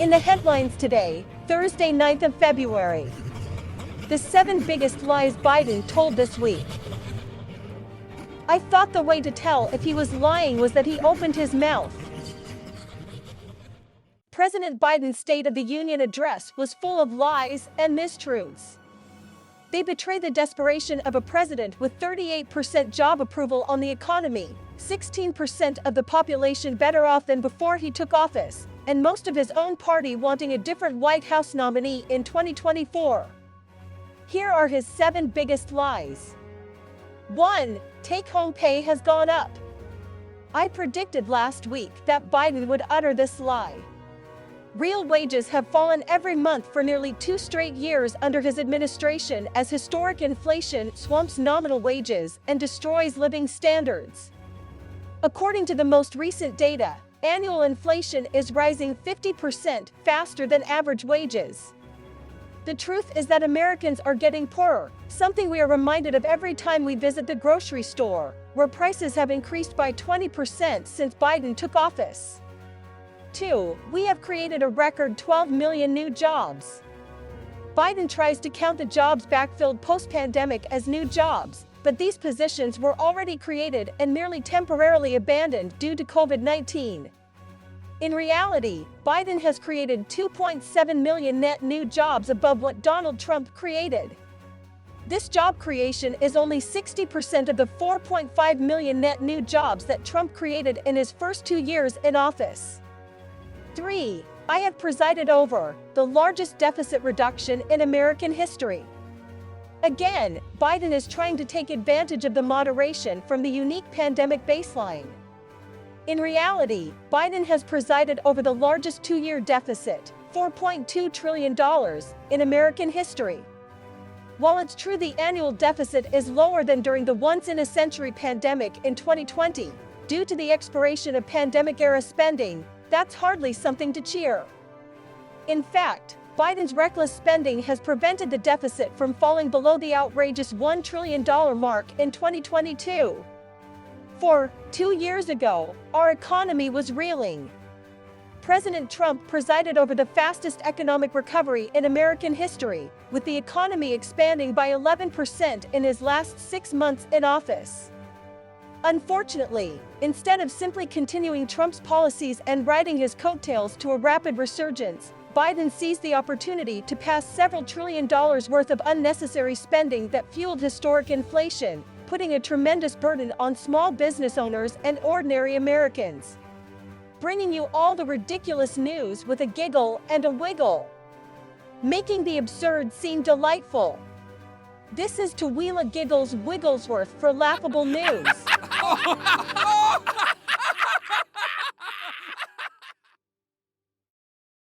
In the headlines today, Thursday 9th of February. The 7 biggest lies Biden told this week. I thought the way to tell if he was lying was that he opened his mouth. President Biden's State of the Union address was full of lies and mistruths. They betray the desperation of a president with 38% job approval on the economy, 16% of the population better off than before he took office, and most of his own party wanting a different White House nominee in 2024. Here are his 7 biggest lies. 1. Take-home pay has gone up. I predicted last week that Biden would utter this lie. Real wages have fallen every month for nearly 2 straight years under his administration as historic inflation swamps nominal wages and destroys living standards. According to the most recent data, annual inflation is rising 50% faster than average wages. The truth is that Americans are getting poorer, something we are reminded of every time we visit the grocery store, where prices have increased by 20% since Biden took office. 2. We have created a record 12 million new jobs. Biden tries to count the jobs backfilled post-pandemic as new jobs, but these positions were already created and merely temporarily abandoned due to COVID-19. In reality, Biden has created 2.7 million net new jobs above what Donald Trump created. This job creation is only 60% of the 4.5 million net new jobs that Trump created in his first 2 years in office. 3. I have presided over the largest deficit reduction in American history. Again, Biden is trying to take advantage of the moderation from the unique pandemic baseline. In reality, Biden has presided over the largest 2-year deficit, $4.2 trillion, in American history. While it's true the annual deficit is lower than during the once-in-a-century pandemic in 2020, due to the expiration of pandemic-era spending, that's hardly something to cheer. In fact, Biden's reckless spending has prevented the deficit from falling below the outrageous $1 trillion mark in 2022. 4. 2 years ago, our economy was reeling. President Trump presided over the fastest economic recovery in American history, with the economy expanding by 11% in his last 6 months in office. Unfortunately, instead of simply continuing Trump's policies and riding his coattails to a rapid resurgence, Biden seized the opportunity to pass several $1 trillion worth of unnecessary spending that fueled historic inflation, putting a tremendous burden on small business owners and ordinary Americans. Bringing you all the ridiculous news with a giggle and a wiggle. Making the absurd seem delightful. This is Tahwheela Giggles Wigglesworth for Laughable News.